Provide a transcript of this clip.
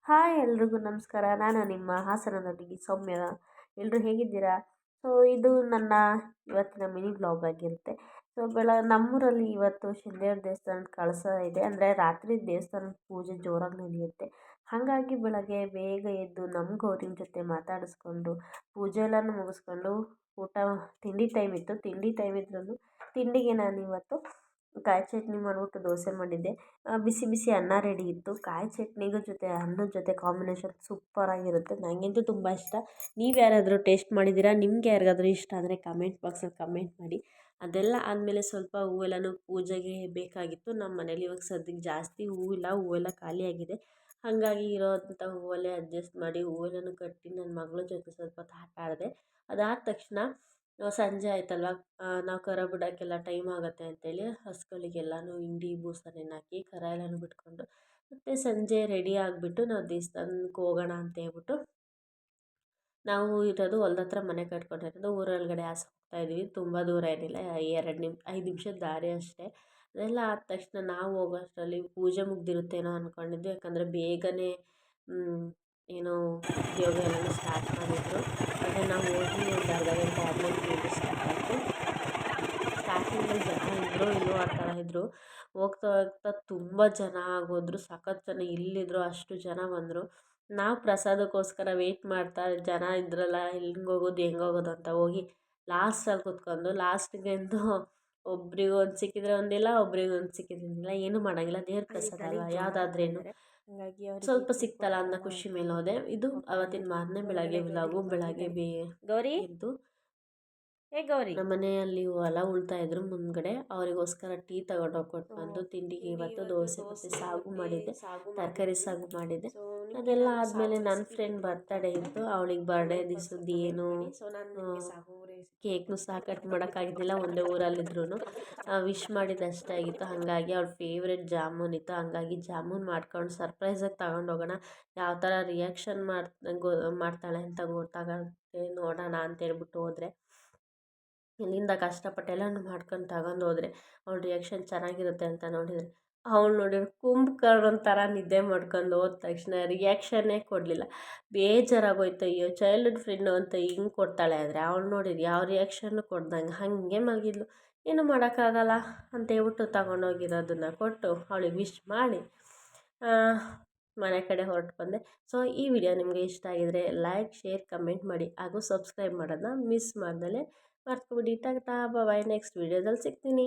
Hi ಎಲ್ರಿಗೂ ನಮಸ್ಕಾರ. ನಾನು ನಿಮ್ಮ ಹಾಸನದ ಹುಡುಗಿ ಸೌಮ್ಯ. ಎಲ್ಲರೂ ಹೇಗಿದ್ದೀರಾ? ಸೊ ಇದು ನನ್ನ ಇವತ್ತಿನ ಮಿನಿ ಬ್ಲಾಗ್ ಆಗಿರುತ್ತೆ. ಸೊ ನಮ್ಮೂರಲ್ಲಿ ಇವತ್ತು ಶನಿದೇವ್ರ ದೇವಸ್ಥಾನದ ಕಳಸ ಇದೆ. ಅಂದರೆ ರಾತ್ರಿ ದೇವಸ್ಥಾನದ ಪೂಜೆ ಜೋರಾಗಿ ನಡೆಯುತ್ತೆ. ಹಾಗಾಗಿ ಬೆಳಗ್ಗೆ ಬೇಗ ಎದ್ದು ನಮ್ಮ ಗೌರಿನ ಜೊತೆ ಮಾತಾಡಿಸ್ಕೊಂಡು ಪೂಜೆ ಎಲ್ಲನೂ ಮುಗಿಸ್ಕೊಂಡು ಊಟ ತಿಂಡಿ ಟೈಮ್ ಇತ್ತು. ತಿಂಡಿ ಟೈಮ್ ಇದ್ರೂ ತಿಂಡಿಗೆ ನಾನಿವತ್ತು ಕಾಯಿ ಚಟ್ನಿ ಮಾಡಿಬಿಟ್ಟು ದೋಸೆ ಮಾಡಿದ್ದೆ. ಬಿಸಿ ಬಿಸಿ ಅನ್ನ ರೆಡಿ ಇತ್ತು. ಕಾಯಿ ಚಟ್ನಿಗೂ ಜೊತೆ ಅನ್ನದ ಜೊತೆ ಕಾಂಬಿನೇಷನ್ ಸೂಪರಾಗಿರುತ್ತೆ. ನನಗಂತೂ ತುಂಬ ಇಷ್ಟ. ನೀವು ಯಾರಾದರೂ ಟೇಸ್ಟ್ ಮಾಡಿದ್ದೀರಾ? ನಿಮ್ಗೆ ಯಾರಿಗಾದ್ರೂ ಇಷ್ಟ ಅಂದರೆ ಕಮೆಂಟ್ ಬಾಕ್ಸಲ್ಲಿ ಕಮೆಂಟ್ ಮಾಡಿ. ಅದೆಲ್ಲ ಆದಮೇಲೆ ಸ್ವಲ್ಪ ಹೂವೆಲ್ಲನೂ ಪೂಜೆಗೆ ಬೇಕಾಗಿತ್ತು. ನಮ್ಮ ಮನೇಲಿ ಇವಾಗ ಸದ್ಯಕ್ಕೆ ಜಾಸ್ತಿ ಹೂವಿಲ್ಲ, ಹೂವೆಲ್ಲ ಖಾಲಿಯಾಗಿದೆ. ಹಾಗಾಗಿ ಇರೋವಂಥ ಹೂವಲ್ಲೇ ಅಡ್ಜಸ್ಟ್ ಮಾಡಿ ಹೂವೆಲ್ಲನೂ ಕಟ್ಟಿ ನನ್ನ ಮಗಳ ಜೊತೆ ಸ್ವಲ್ಪ ಹೊತ್ತು ಆಟ ಆಡಿದೆ. ಅದಾದ ತಕ್ಷಣ ಸಂಜೆ ಆಯ್ತಲ್ವ, ನಾವು ಕರ ಬಿಡೋಕ್ಕೆಲ್ಲ ಟೈಮ್ ಆಗುತ್ತೆ ಅಂತೇಳಿ ಹಸುಗಳಿಗೆಲ್ಲನೂ ಹಿಂಡಿ ಬೂಸನೆಲ್ಲ ಹಾಕಿ ಕರ ಎಲ್ಲನೂ ಬಿಟ್ಕೊಂಡು ಮತ್ತು ಸಂಜೆ ರೆಡಿ ಆಗಿಬಿಟ್ಟು ನಾವು ದೇವಸ್ಥಾನಕ್ಕೆ ಹೋಗೋಣ ಅಂತ ಹೇಳ್ಬಿಟ್ಟು ನಾವು ಇರೋದು ಹೊಲ್ದ ಹತ್ರ ಮನೆ ಕಟ್ಕೊಂಡಿರೋದು. ಊರೊಳಗಡೆ ಹಾಸನ ಹೋಗ್ತಾಯಿದ್ವಿ. ತುಂಬ ದೂರ ಏನಿಲ್ಲ, 5 ನಿಮಿಷದ ದಾರಿ ಅಷ್ಟೇ. ಅದೆಲ್ಲ ಆದ ತಕ್ಷಣ ನಾವು ಹೋಗೋಷ್ಟರಲ್ಲಿ ಪೂಜೆ ಮುಗ್ದಿರುತ್ತೇನೋ ಅಂದ್ಕೊಂಡಿದ್ವಿ. ಯಾಕಂದರೆ ಬೇಗನೆ ಏನೋ ಉದ್ಯೋಗ ಎಲ್ಲ ಸ್ಟಾರ್ಟ್ ಮಾಡಿದ್ರು. ಆದರೆ ನಾವು ಹೋಗಿ ಒಂದು ಅರ್ಧ ಗಂಟೆ ಆದಮೇಲೆ ಪೂಜೆ ಸ್ಟಾರ್ಟ್ ಆಯಿತು. ಸ್ಟಾರ್ಟಿಂಗಲ್ಲಿ ಜನ ಇದ್ದರೂ ಇಲ್ಲೋ ಆ ಥರ ಇದ್ದರು. ಹೋಗ್ತಾ ಹೋಗ್ತಾ ತುಂಬ ಜನ ಆಗೋದ್ರು. ಸಖತ್ತು ಜನ ಎಲ್ಲಿದ್ರು ಅಷ್ಟು ಜನ ಬಂದರು. ನಾವು ಪ್ರಸಾದಕ್ಕೋಸ್ಕರ ವೆಯ್ಟ್ ಮಾಡ್ತಾ ಜನ ಇದ್ರಲ್ಲ ಹೆಂಗೆ ಹೋಗೋದು ಅಂತ ಹೋಗಿ ಲಾಸ್ಟಲ್ಲಿ ಕೂತ್ಕೊಂಡು ಲಾಸ್ಟಿಗಂತೂ ಒಬ್ರಿಗೆ ಒಂದು ಸಿಕ್ಕಿದ್ರೆ ಒಂದಿಲ್ಲ, ಒಬ್ರಿಗೆ ಒಂದು ಸಿಕ್ಕಿದ್ರೆ ಒಂದಿಲ್ಲ. ಏನೂ ಮಾಡೋಂಗಿಲ್ಲ, ದೇವ್ರ ಪ್ರಸಾದ ಅಲ್ವಾ ಯಾವುದಾದ್ರೇನು. ಹಾಗಾಗಿ ಸ್ವಲ್ಪ ಸಿಕ್ತಲ್ಲ ಅನ್ನೋ ಖುಷಿ ಮೇಲೆ ಹೋದೆ. ಇದು ಅವತ್ತಿನ ಮಾರನೇ ಬೆಳಗ್ಗೆ ವ್ಲಾಗು. ಬೆಳಗ್ಗೆ ಗೌರಿ ಎದ್ದು ನಮ್ಮ ಮನೆಯಲ್ಲಿ ಹೊಲ ಉಳ್ತಾಯಿದ್ರು ಮುಂದ್ಗಡೆ. ಅವರಿಗೋಸ್ಕರ ಟೀ ತಗೊಂಡೋಗಿ ಕೊಟ್ಟು ಬಂದು ತಿಂಡಿಗೆ ಇವತ್ತು ದೋಸೆ ಮತ್ತು ಸಾಗು ಮಾಡಿದ್ದೆ, ತರಕಾರಿ ಸಾಗು ಮಾಡಿದ್ದೆ. ಅದೆಲ್ಲ ಆದಮೇಲೆ ನನ್ನ ಫ್ರೆಂಡ್ ಬರ್ತಡೇ ಇತ್ತು. ಅವಳಿಗೆ ಬರ್ಡೇ ದಿವಸದ್ದು ಏನು ಕೇಕ್ನು ಸಹ ಕಟ್ ಮಾಡೋಕ್ಕಾಗಿದ್ದಿಲ್ಲ, ಒಂದೇ ಊರಲ್ಲಿದ್ರು ವಿಶ್ ಮಾಡಿದ್ದಷ್ಟೇ ಆಗಿತ್ತು. ಹಾಗಾಗಿ ಅವ್ಳ ಫೇವ್ರೆಟ್ ಜಾಮೂನ್ ಇತ್ತು. ಹಾಗಾಗಿ ಜಾಮೂನ್ ಮಾಡ್ಕೊಂಡು ಸರ್ಪ್ರೈಸಾಗಿ ತಗೊಂಡೋಗೋಣ, ಯಾವ ಥರ ರಿಯಾಕ್ಷನ್ ಮಾಡ್ತಾಳೆ ಅಂತ ಗೊತ್ತಾಗುತ್ತೆ ನೋಡೋಣ ಅಂತೇಳ್ಬಿಟ್ಟು ಹೋದರೆ. ಇಲ್ಲಿಂದ ಕಷ್ಟಪಟ್ಟೆಲ್ಲನೂ ಮಾಡ್ಕೊಂಡು ತಗೊಂಡು ಹೋದರೆ ಅವ್ಳ ರಿಯಾಕ್ಷನ್ ಚೆನ್ನಾಗಿರುತ್ತೆ ಅಂತ ನೋಡಿದರೆ ಅವಳು ನೋಡಿದ್ರೆ ಕುಂಭಕರ್ಣನ ಥರ ನಿದ್ದೆ ಮಾಡ್ಕೊಂಡು ಹೋದ ತಕ್ಷಣ ರಿಯಾಕ್ಷನ್ನೇ ಕೊಡಲಿಲ್ಲ. ಬೇಜಾರಾಗೋಯ್ತು. ಅಯ್ಯೋ ಚೈಲ್ಡ್ಹುಡ್ ಫ್ರೆಂಡು ಅಂತ ಹಿಂಗೆ ಕೊಡ್ತಾಳೆ ಆದರೆ ಅವಳು ನೋಡಿದ್ರೆ ಯಾವ ರಿಯಾಕ್ಷನ್ನು ಕೊಡ್ದಂಗೆ ಹಾಗೆ ಮಲಗಿದ್ಲು. ಏನೂ ಮಾಡೋಕ್ಕಾಗಲ್ಲ ಅಂತೇಳ್ಬಿಟ್ಟು ತಗೊಂಡೋಗಿರೋದನ್ನು ಕೊಟ್ಟು ಅವಳಿಗೆ ವಿಶ್ ಮಾಡಿ ಮನೆ ಕಡೆ ಹೊರಟು ಬಂದೆ. ಸೊ ಈ ವಿಡಿಯೋ ನಿಮಗೆ ಇಷ್ಟ ಆಗಿದರೆ ಲೈಕ್, ಶೇರ್, ಕಮೆಂಟ್ ಮಾಡಿ ಹಾಗೂ ಸಬ್ಸ್ಕ್ರೈಬ್ ಮಾಡೋದನ್ನ ಮಿಸ್ ಮಾಡ್ದಲೇ ಮರ್ತ್ಬಿಡಿ. ಟಾಟಾ ಬಾಯ್. ನೆಕ್ಸ್ಟ್ ವಿಡಿಯೋದಲ್ಲಿ ಸಿಗ್ತೀನಿ.